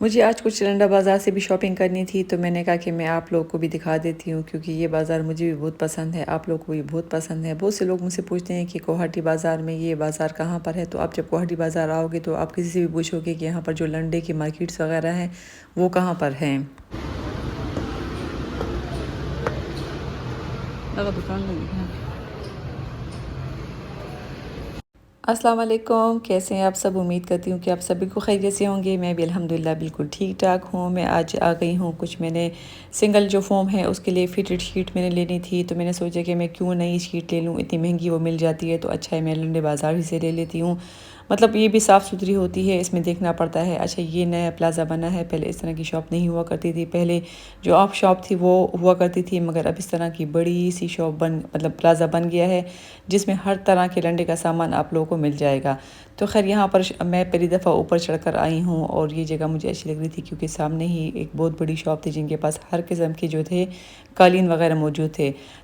मुझे आज कुछ रंडा बाज़ार से भी शॉपिंग करनी थी, तो मैंने कहा कि मैं आप लोगों को भी दिखा देती हूँ, क्योंकि ये बाज़ार मुझे भी बहुत पसंद है, आप लोगों को भी बहुत पसंद है। बहुत से लोग मुझसे पूछते हैं कि गुवाहाटी बाज़ार में ये बाज़ार कहाँ पर है। तो आप जब गुवाहाटी बाज़ार आओगे तो आप किसी से भी पूछोगे कि यहाँ पर जो लंडे की मार्केट्स वगैरह हैं वो कहाँ पर हैं। अस्सलाम वालेकुम, कैसे हैं आप सब। उम्मीद करती हूँ कि आप सभी को खैरियत से होंगे। मैं भी अल्हम्दुलिल्लाह बिल्कुल ठीक ठाक हूँ। मैं आज आ गई हूँ, कुछ मैंने सिंगल जो फोम है उसके लिए फिटेड शीट मैंने लेनी थी, तो मैंने सोचा कि मैं क्यों नई शीट ले लूँ, इतनी महंगी वो मिल जाती है, तो अच्छा है मैं लंडे बाज़ार ही से ले लेती हूँ। मतलब ये भी साफ़ सुथरी होती है, इसमें देखना पड़ता है। अच्छा, ये नया प्लाज़ा बना है, पहले इस तरह की शॉप नहीं हुआ करती थी। पहले जो ऑफ शॉप थी वो हुआ करती थी, मगर अब इस तरह की बड़ी सी शॉप मतलब प्लाज़ा बन गया है, जिसमें हर तरह के लंडे का सामान आप लोगों को मिल जाएगा। तो खैर यहाँ पर मैं पहली दफ़ा ऊपर चढ़कर आई हूँ, और ये जगह मुझे अच्छी लग रही थी क्योंकि सामने ही एक बहुत बड़ी शॉप थी जिनके पास हर किस्म के जो थे कालीन वगैरह मौजूद थे।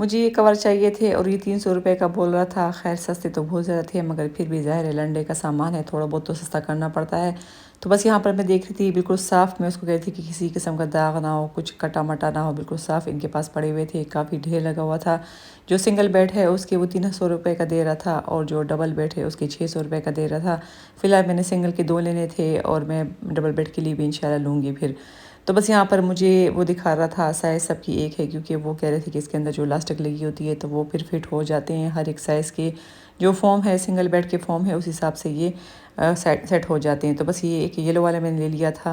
मुझे ये कवर चाहिए थे और ये 300 रुपये का बोल रहा था। खैर सस्ते तो बहुत ज़्यादा थे, मगर फिर भी ज़ाहिर है लंडे का सामान है, थोड़ा बहुत तो सस्ता करना पड़ता है। तो बस यहाँ पर मैं देख रही थी बिल्कुल साफ़, मैं उसको कह रही थी कि किसी किस्म का दाग ना हो, कुछ कटा मटा ना हो, बिल्कुल साफ़ इनके पास पड़े हुए थे। काफ़ी ढेर लगा हुआ था। जो सिंगल बेड है उसके वो 300 रुपये का दे रहा था, और जो डबल बेड है उसके 600 रुपये का दे रहा था। फ़िलहाल मैंने सिंगल के 2 लेने थे, और मैं डबल बेड के लिए भी इंशाल्लाह लूँगी फिर। तो बस यहाँ पर मुझे वो दिखा रहा था, साइज़ सबकी एक है, क्योंकि वो कह रहे थे कि इसके अंदर जो इलास्टिक लगी होती है तो वो फिर फिट हो जाते हैं हर एक साइज़ के। जो फॉर्म है सिंगल बेड के फॉर्म है उस हिसाब से ये सेट हो जाते हैं। तो बस ये एक येलो वाला मैंने ले लिया था।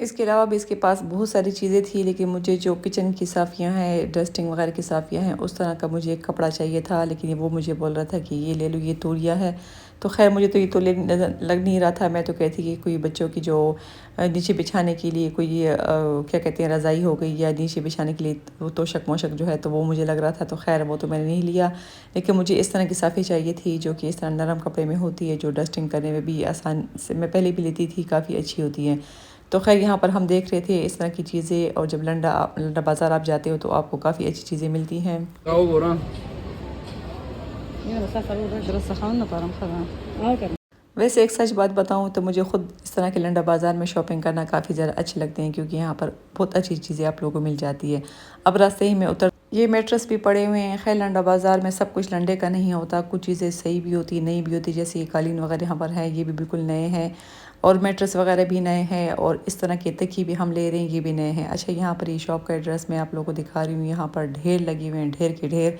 इसके अलावा भी इसके पास बहुत सारी चीज़ें थी, लेकिन मुझे जो किचन की साफ़ियाँ हैं, डस्टिंग वगैरह की साफ़ियाँ हैं, उस तरह का मुझे एक कपड़ा चाहिए था, लेकिन वो मुझे बोल रहा था कि ये ले लो, ये तौलिया है। तो खैर मुझे तो ये तो लग नहीं रहा था। मैं तो कहती कि कोई बच्चों की जो नीचे बिछाने के लिए कोई क्या कहते हैं रज़ाई हो गई, या नीचे बिछाने के लिए वो तोशक मोशक जो है, तो वो मुझे लग रहा था। तो खैर वो तो मैंने नहीं लिया, लेकिन मुझे इस तरह की साफ़ी चाहिए थी जो कि इस तरह नरम कपड़े में होती है, जो डस्टिंग करने में भी आसान से मैं पहले भी लेती थी, काफ़ी अच्छी होती हैं। तो खैर यहाँ पर हम देख रहे थे इस तरह की चीज़ें, और जब लंडा बाज़ार आप जाते हो तो आपको काफ़ी अच्छी चीज़ें मिलती हैं। वैसे एक सच बात बताऊँ तो मुझे ख़ुद इस तरह के लंडा बाज़ार में शॉपिंग करना काफ़ी ज़्यादा अच्छे लगते हैं, क्योंकि यहाँ पर बहुत अच्छी चीज़ें आप लोगों को मिल जाती है। अब रास्ते ही में ये मैट्रेस भी पड़े हुए हैं। खैर लंडा बाज़ार में सब कुछ लंडे का नहीं होता, कुछ चीज़ें सही भी होती नई भी होती, जैसे ये कालीन वगैरह यहाँ पर है, ये भी बिल्कुल नए हैं, और मैट्रेस वगैरह भी नए हैं, और इस तरह के तकिए भी हम ले रहे हैं, ये भी नए हैं। अच्छा, यहाँ पर ये शॉप का एड्रेस मैं आप लोगों को दिखा रही हूँ। यहाँ पर ढेर लगे हुए हैं, ढेर के ढेर,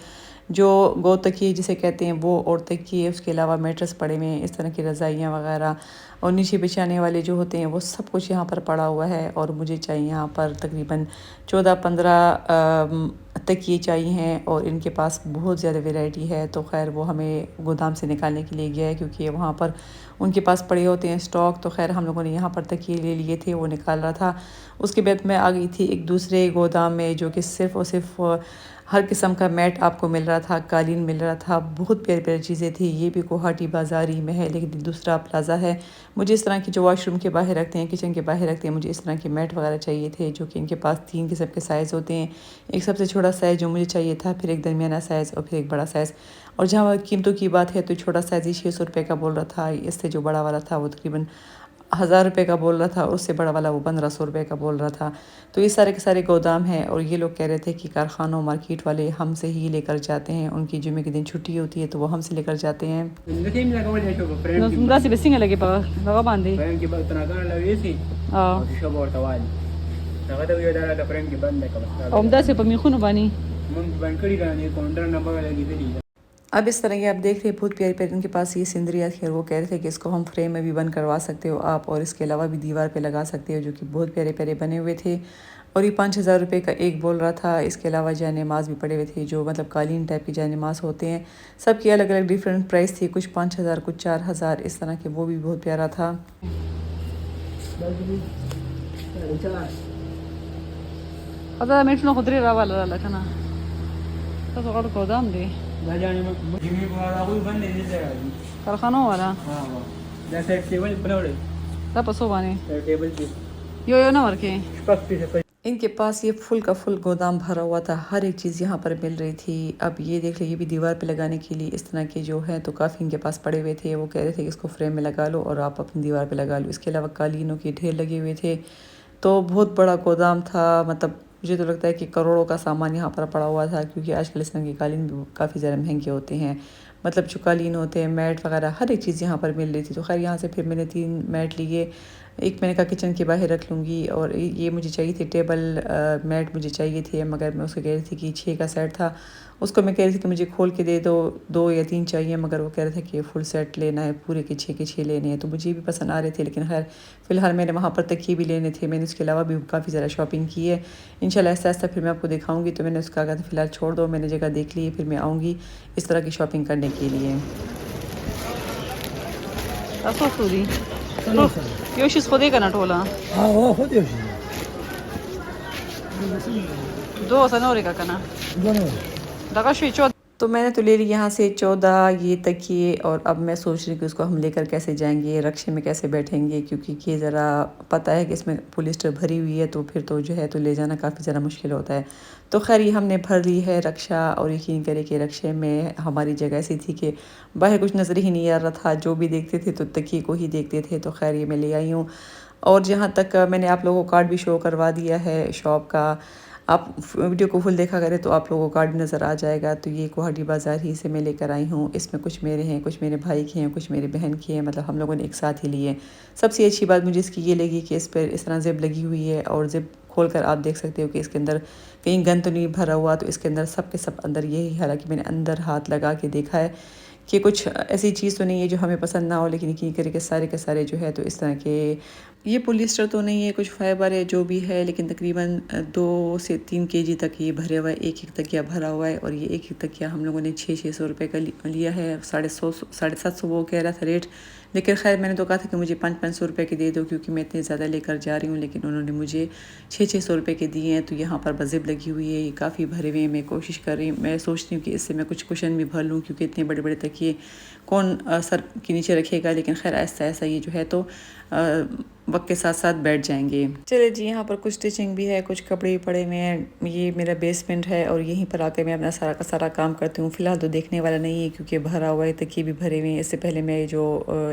जो गो तकिए जिसे कहते हैं वो, और तकिए, उसके अलावा मैट्रेस पड़े हुए हैं, इस तरह की रज़ाइयाँ वगैरह, और नीचे बिछाने वाले जो होते हैं वो सब कुछ यहाँ पर पड़ा हुआ है। और मुझे चाहिए यहाँ पर तकरीबन 14-15 तकिए चाहिए हैं, और इनके पास बहुत ज़्यादा वैरायटी है। तो खैर वो हमें गोदाम से निकालने के लिए गया है, क्योंकि वहाँ पर उनके पास पड़े होते हैं स्टॉक। तो खैर हम लोगों ने यहाँ पर तकिए ले लिए थे, वो निकाल रहा था। उसके बाद मैं आ गई थी एक दूसरे गोदाम में, जो कि सिर्फ़ और सिर्फ हर किस्म का मैट आपको मिल रहा था, कालीन मिल रहा था, बहुत प्यारी प्यारी चीज़ें थी। ये भी गुवाहाटी बाज़ार ही में है, लेकिन दूसरा प्लाज़ा है। मुझे इस तरह की जो वॉशरूम के बाहर रखते हैं, किचन के बाहर रखते हैं, मुझे इस तरह के मैट वगैरह चाहिए थे, जो कि इनके पास 3 किस्म के साइज़ होते हैं। एक सबसे छोटा साइज़ जो मुझे चाहिए था, फिर एक दरमियाना साइज़, और फिर एक बड़ा साइज़। और जहाँ कीमतों की बात है तो छोटा साइज़ ही 600 रुपये का बोल रहा था, इससे जो बड़ा वाला था वो तकरीबन 1000 रुपये का बोल रहा था, और उससे बड़ा वाला वो 1500 रुपये का बोल रहा था। तो ये सारे के सारे गोदाम हैं, और ये लोग कह रहे थे कि कारखानों मार्केट वाले हमसे ही लेकर जाते हैं, उनकी जुमे के दिन छुट्टी होती है तो वो हमसे लेकर जाते हैं। अब इस तरह ये आप देख रहे हैं, बहुत प्यारी प्यारी उनके पास ये सिंदरिया थी, और वो कह रहे थे कि इसको हम फ्रेम में भी बंद करवा सकते हो आप, और इसके अलावा भी दीवार पे लगा सकते हो, जो कि बहुत प्यारे प्यारे बने हुए थे। और ये 5000 रुपये का एक बोल रहा था। इसके अलावा जाय नमाज भी पड़े हुए थे, जो मतलब कालीन टाइप की जाय नमाज होते हैं, सबकी अलग अलग डिफरेंट प्राइस थी, कुछ 5000 कुछ 4000 इस तरह के, वो भी बहुत प्यारा था। कारखानों वाला यो ना वर्के इनके पास ये फुल का फुल गोदाम भरा हुआ था, हर एक चीज़ यहाँ पर मिल रही थी। अब ये देख लीजिए, ये भी दीवार पे लगाने के लिए इस तरह के जो है तो काफ़ी इनके पास पड़े हुए थे। वो कह रहे थे कि इसको फ्रेम में लगा लो और आप अपनी दीवार पे लगा लो। इसके अलावा कालीनों के ढेर लगे हुए थे, तो बहुत बड़ा गोदाम था। मतलब मुझे तो लगता है कि करोड़ों का सामान यहाँ पर पड़ा हुआ था, क्योंकि आजकल इस तरह के कालीन भी काफ़ी ज़्यादा महंगे होते हैं। मतलब जो कालीन होते हैं, मैट वगैरह, हर एक चीज़ यहाँ पर मिल रही थी। तो खैर यहाँ से फिर मैंने 3 मैट लिए। एक मैंने कहा किचन के बाहर रख लूँगी, और ये मुझे चाहिए थे टेबल मैट मुझे चाहिए थे, मगर मैं उसको कह रही थी कि 6 का सेट था। उसको मैं कह रही थी कि मुझे खोल के दे दो, 2 या 3 चाहिए, मगर वो कह रहे थे कि फुल सेट लेना है, पूरे के 6 लेने हैं। तो मुझे भी पसंद आ रहे थे, लेकिन खैर फ़िलहाल मैंने वहाँ पर तकिए भी लेने थे। मैंने उसके अलावा भी काफ़ी ज़्यादा शॉपिंग की है। इंशाल्लाह ऐसा ऐसा फिर मैं आपको दिखाऊंगी। तो मैंने उसका कहा था फ़िलहाल छोड़ दो, मैंने जगह देख ली है, फिर मैं आऊँगी इस तरह की शॉपिंग करने के लिए। योशिस खुद ही करना टोला दो सनोरे का करना तो मैंने तो ले ली यहाँ से 14 ये तकिए। और अब मैं सोच रही हूँ कि उसको हम लेकर कैसे जाएंगे, रक्शे में कैसे बैठेंगे, क्योंकि ये ज़रा पता है कि इसमें पॉलिस्टर भरी हुई है, तो फिर तो जो है तो ले जाना काफ़ी ज़्यादा मुश्किल होता है। तो खैर ये हमने भर ली है रक्षा, और यकीन करें कि रक्शे में हमारी जगह ऐसी थी कि बाहर कुछ नज़र ही नहीं आ रहा था, जो भी देखते थे तो तकिए को ही देखते थे। तो खैर ये मैं ले आई हूँ। और जहाँ तक मैंने आप लोगों को कार्ड भी शो करवा दिया है शॉप का, आप वीडियो को फुल देखा करें तो आप लोगों को कार्ड नज़र आ जाएगा। तो ये गुवाहाटी बाज़ार ही से मैं लेकर आई हूँ। इसमें कुछ मेरे हैं, कुछ मेरे भाई के हैं, कुछ मेरे बहन के हैं, मतलब हम लोगों ने एक साथ ही लिए। सबसे अच्छी बात मुझे इसकी ये लगी कि इस पर इस तरह ज़िप लगी हुई है, और ज़िप खोल कर आप देख सकते हो कि इसके अंदर कहीं गन तो नहीं भरा हुआ। तो इसके अंदर सब के सब अंदर यही, हालांकि मैंने अंदर हाथ लगा के देखा है कि कुछ ऐसी चीज़ तो नहीं है जो हमें पसंद ना हो, लेकिन यकीन करके के सारे जो है तो इस तरह के, ये पॉलिस्टर तो नहीं है, कुछ फाइबर है जो भी है, लेकिन तकरीबन 2 से 3 केजी तक ये भरे हुआ है। एक तकिया भरा हुआ है, और ये एक तकिया हम लोगों ने 600 रुपये का लिया है। 750 वो कह रहा था रेट, लेकिन खैर मैंने तो कहा था कि मुझे 500 रुपये के दे दो, क्योंकि मैं इतने ज़्यादा लेकर जा रही हूँ। लेकिन उन्होंने मुझे 600 रुपये के दिए हैं। तो यहाँ पर बज़िप लगी हुई है, ये काफ़ी भरे हुए हैं। मैं कोशिश कर रही हूँ, मैं सोच रही हूँ कि इससे मैं कुछ कुशन भी भर लूँ, क्योंकि इतने बड़े बड़े तकिए कौन सर के नीचे रखेगा। लेकिन खैर ऐसा ऐसा ये जो है तो वक्त के साथ साथ बैठ जाएंगे। चले जी, यहाँ पर कुछ स्टिचिंग भी है, कुछ कपड़े भी पड़े हुए हैं। ये मेरा बेसमेंट है, और यहीं पर आकर मैं अपना सारा का सारा काम करती हूँ। फ़िलहाल तो देखने वाला नहीं है, क्योंकि भरा हुआ है, तकिए भी भरे हुए हैं। इससे पहले मैं जो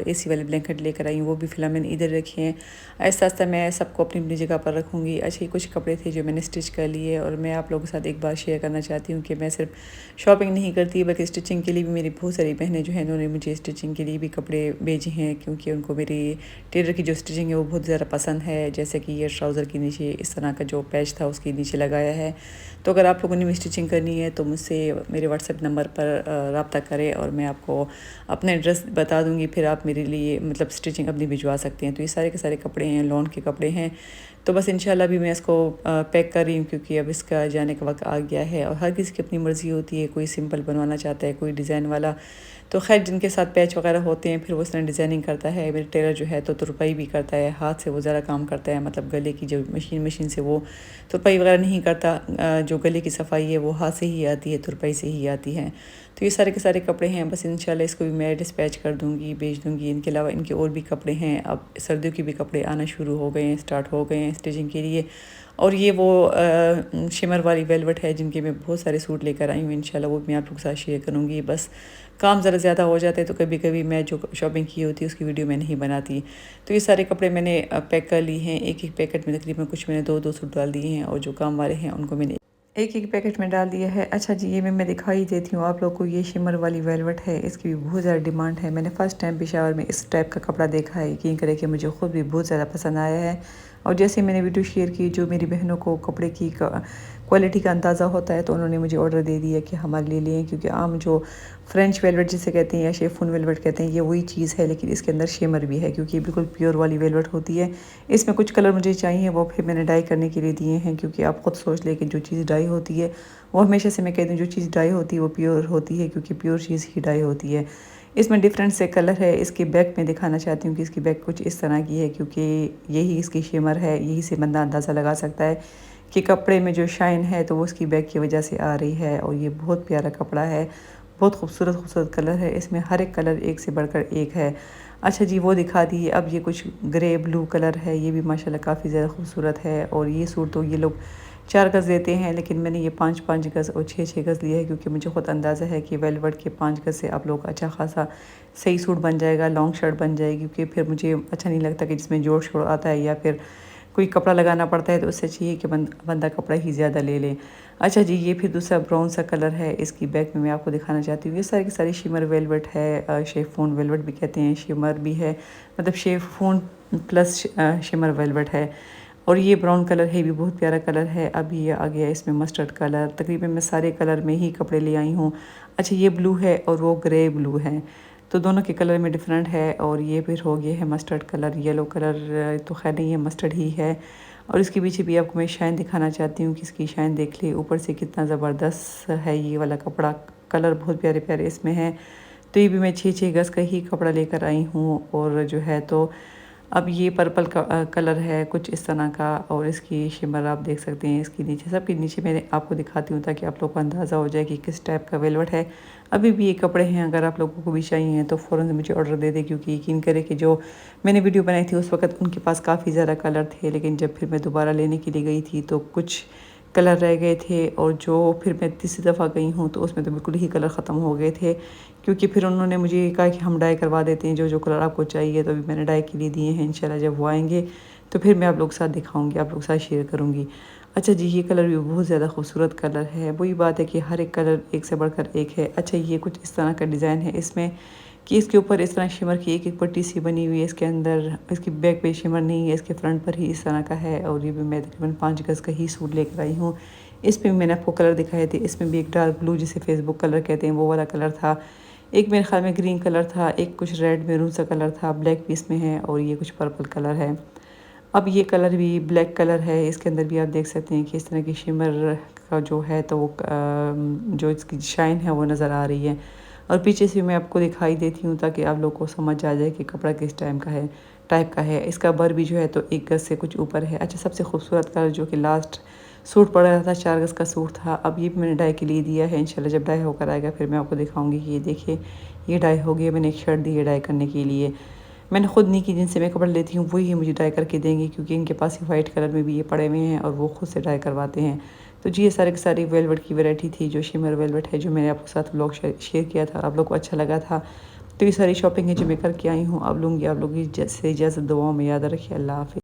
AC वाले ब्लैंकेट लेकर आई हूँ, वो भी फ़िलहाल मैंने इधर रखे हैं। ऐसा ऐसा मैं सबको अपनी अपनी जगह पर रखूँगी। अच्छे कुछ कपड़े थे जो मैंने स्टिच कर लिए, और मैं आप लोगों के साथ एक बार शेयर करना चाहती हूँ कि मैं सिर्फ शॉपिंग नहीं करती, बल्कि स्टिचिंग के लिए भी मेरी बहुत सारी बहनें जो हैं उन्होंने मुझे स्टिचिंग के लिए भी कपड़े भेजे हैं, क्योंकि उनको मेरी टेलर की जो स्टिचिंग है वो बहुत ज़्यादा पसंद है। जैसे कि ये ट्राउज़र के नीचे इस तरह का जो पैच था उसके नीचे लगाया है। तो अगर आप लोगों ने भी स्टिचिंग करनी है तो मुझसे मेरे व्हाट्सएप नंबर पर रब्ता करें, और मैं आपको अपना एड्रेस बता दूंगी, फिर आप मेरे लिए मतलब स्टिचिंग अपनी भिजवा सकते हैं। तो ये सारे के सारे कपड़े हैं, लॉन के कपड़े हैं। तो बस इंशाल्लाह भी मैं इसको पैक कर रही हूँ, क्योंकि अब इसका जाने का वक्त आ गया है। और हर किसी की अपनी मर्ज़ी होती है, कोई सिंपल बनवाना चाहता है, कोई डिज़ाइन वाला। तो खैर जिनके साथ पैच वगैरह होते हैं फिर वो इस तरह डिज़ाइनिंग करता है। मेरे टेलर जो है तो तुरपाई भी करता है, हाथ से वो ज़्यादा काम करता है। मतलब गले की जो मशीन से वो तुरपाई वगैरह नहीं करता, जो गले की सफाई है वो हाथ से ही आती है, तुरपाई से ही आती है। तो ये सारे के सारे कपड़े हैं, बस इंशाल्लाह इसको भी मैं डिस्पैच कर दूँगी, भेज दूँगी। इनके अलावा इनके और भी कपड़े हैं, अब सर्दियों के भी कपड़े आना शुरू हो गए हैं, स्टार्ट हो गए हैं स्टिचिंग के लिए। और ये वो शिमर वाली वेलवेट है जिनके मैं बहुत सारे सूट लेकर आई हूँ, इंशाल्लाह वो मैं आप लोगों के साथ शेयर करूँगी। बस काम ज़रा ज़्यादा हो जाता है तो कभी कभी मैं जो शॉपिंग की होती है उसकी वीडियो मैं नहीं बनाती। तो ये सारे कपड़े मैंने पैक कर लिए हैं, एक एक पैकेट में तकरीबन कुछ मैंने 2-2 सूट डाल दिए हैं और जो काम वाले हैं उनको मैंने एक एक पैकेट में डाल दिया है। अच्छा जी, ये मैं दिखाई देती हूँ आप लोग को, ये शिमर वाली वेलवेट है, इसकी भी बहुत ज़्यादा डिमांड है। मैंने फ़र्स्ट टाइम पेशावर में इस टाइप का कपड़ा देखा है, यकीन करें कि मुझे ख़ुद भी बहुत ज़्यादा पसंद आया है। और जैसे मैंने वीडियो शेयर की, जो मेरी बहनों को कपड़े की क्वालिटी का अंदाज़ा होता है तो उन्होंने मुझे ऑर्डर दे दिया कि हमारे लिए लें, क्योंकि आम जो फ्रेंच वेलवेट जिसे कहते हैं या शेफून वेलवेट कहते हैं, ये वही चीज़ है, लेकिन इसके अंदर शिमर भी है क्योंकि ये बिल्कुल प्योर वाली वेलवेट होती है। इसमें कुछ कलर मुझे चाहिए, वो फिर मैंने डाई करने के लिए दिए हैं, क्योंकि आप ख़ुद सोच लें कि जो चीज़ डाई होती है वो हमेशा से मैं कहती हूँ जो चीज़ डाई होती है वो प्योर होती है, क्योंकि प्योर चीज़ ही डाई होती है। इसमें डिफरेंट से कलर है। इसकी बैक में दिखाना चाहती हूँ कि इसकी बैक कुछ इस तरह की है, क्योंकि यही इसकी शिमर है, यही से बंदा अंदाज़ा लगा सकता है कि कपड़े में जो शाइन है तो वो उसकी बैक की वजह से आ रही है। और ये बहुत प्यारा कपड़ा है, बहुत खूबसूरत कलर है, इसमें हर एक कलर एक से बढ़कर एक है। अच्छा जी, वो दिखा दी। अब ये कुछ ग्रे ब्लू कलर है, ये भी माशाल्लाह काफ़ी ज़्यादा खूबसूरत है। और ये सूट तो ये लोग 4 गज़ देते हैं, लेकिन मैंने ये 5-5 गज़ और 6-6 गज़ लिया है, क्योंकि मुझे ख़ुद अंदाज़ा है कि वेलवेट के 5 गज़ से आप लोग का अच्छा खासा सही सूट बन जाएगा, लॉन्ग शर्ट बन जाएगी। क्योंकि फिर मुझे अच्छा नहीं लगता कि जिसमें जोड़ शोड़ आता है या फिर कोई कपड़ा लगाना पड़ता है, तो उससे चाहिए कि बंदा कपड़ा ही ज़्यादा ले ले। अच्छा जी, ये फिर दूसरा ब्राउन सा कलर है, इसकी बैक में मैं आपको दिखाना चाहती हूँ। ये सारी की सारी शिमर वेलवेट है, शेफून वेलवेट भी कहते हैं, शिमर भी है, मतलब शेफून प्लस शिमर वेलवेट है। और ये ब्राउन कलर है, भी बहुत प्यारा कलर है। अब ये आ गया इसमें मस्टर्ड कलर। तकरीबन मैं सारे कलर में ही कपड़े ले आई हूँ। अच्छा, ये ब्लू है और वो ग्रे ब्लू है, तो दोनों के कलर में डिफरेंट है। और ये फिर हो गया है मस्टर्ड कलर, येलो कलर तो खैर नहीं है, मस्टर्ड ही है। और इसके पीछे भी आपको मैं शाइन दिखाना चाहती हूँ कि इसकी शाइन देख ली ऊपर से कितना ज़बरदस्त है ये वाला कपड़ा। कलर बहुत प्यारे प्यारे इसमें है। तो ये भी मैं 6-6 गज़ का ही कपड़ा लेकर आई हूँ। और जो है तो अब ये पर्पल का कलर है कुछ इस तरह का। और इसकी शिमर आप देख सकते हैं, इसके नीचे सबके नीचे मैंने आपको दिखाती हूँ ताकि आप लोग को अंदाज़ा हो जाए कि किस टाइप का वेलवेट है। अभी भी ये कपड़े हैं, अगर आप लोगों को भी चाहिए हैं तो फ़ौरन से मुझे ऑर्डर दे दें, क्योंकि यकीन करें कि जो मैंने वीडियो बनाई थी उस वक्त उनके पास काफ़ी ज़्यादा कलर थे, लेकिन जब फिर मैं दोबारा लेने के लिए गई थी तो कुछ कलर रह गए थे। और जो फिर मैं तीसरी दफ़ा गई हूँ तो उसमें तो बिल्कुल ही कलर ख़त्म हो गए थे, क्योंकि फिर उन्होंने मुझे कहा कि हम डाई करवा देते हैं जो कलर आपको चाहिए। तो अभी मैंने डाई के लिए दिए हैं, इंशाल्लाह जब वो आएंगे तो फिर मैं आप लोग के साथ दिखाऊंगी, आप लोग के साथ शेयर करूँगी। अच्छा जी, ये कलर भी बहुत ज़्यादा खूबसूरत कलर है। वही बात है कि हर एक कलर एक से बढ़कर एक है। अच्छा, ये कुछ इस तरह का डिज़ाइन है इसमें कि इसके ऊपर इस तरह शिमर की एक एक पट्टी सी बनी हुई है। इसके अंदर इसकी बैक पे शिमर नहीं है, इसके फ्रंट पर ही इस तरह का है। और ये भी मैं तकरीबन 5 गज़ का ही सूट लेकर आई हूँ। इसमें भी मैंने आपको कलर दिखाए थे, इसमें भी एक डार्क ब्लू जिसे फेसबुक कलर कहते हैं वो वाला कलर था, एक मेरे ख्याल में ग्रीन कलर था, एक कुछ रेड मेरून सा कलर था, ब्लैक भी इसमें है, और ये कुछ पर्पल कलर है। अब ये कलर भी ब्लैक कलर है, इसके अंदर भी आप देख सकते हैं कि इस तरह की शिमर का जो है तो वो जो इसकी शाइन है वो नज़र आ रही है। और पीछे से मैं आपको दिखाई देती हूँ ताकि आप लोग को समझ आ जाए कि कपड़ा किस टाइप का है। इसका बर भी जो है तो 1 गज़ से कुछ ऊपर है। अच्छा, सबसे खूबसूरत कलर जो कि लास्ट सूट पड़ा रहा था, 4 गज़ का सूट था, अब ये भी मैंने डाई के लिए दिया है। इंशाल्लाह जब डाई होकर आएगा फिर मैं आपको दिखाऊंगी कि ये देखिए ये डाई हो गई है। मैंने एक शर्ट दी है डाई करने के लिए, मैंने खुद नहीं की, जिनसे मैं कपड़े लेती हूँ वही मुझे डाई करके देंगे, क्योंकि इनके पास ही वाइट कलर में भी ये पड़े हुए हैं और वो खुद से डाई करवाते हैं। तो जी, ये सारे की सारी वेलवेट की वैरायटी थी जो शिमर वेलवेट है, जो मैंने आपके साथ व्लॉग शेयर किया था, आप लोग को अच्छा लगा था। तो ये सारी शॉपिंग है जो मैं करके आई हूँ, अब लूँगी आप लोग की इजाज़त, दुआओं में याद रखिए। अल्लाह हाफ़िज़।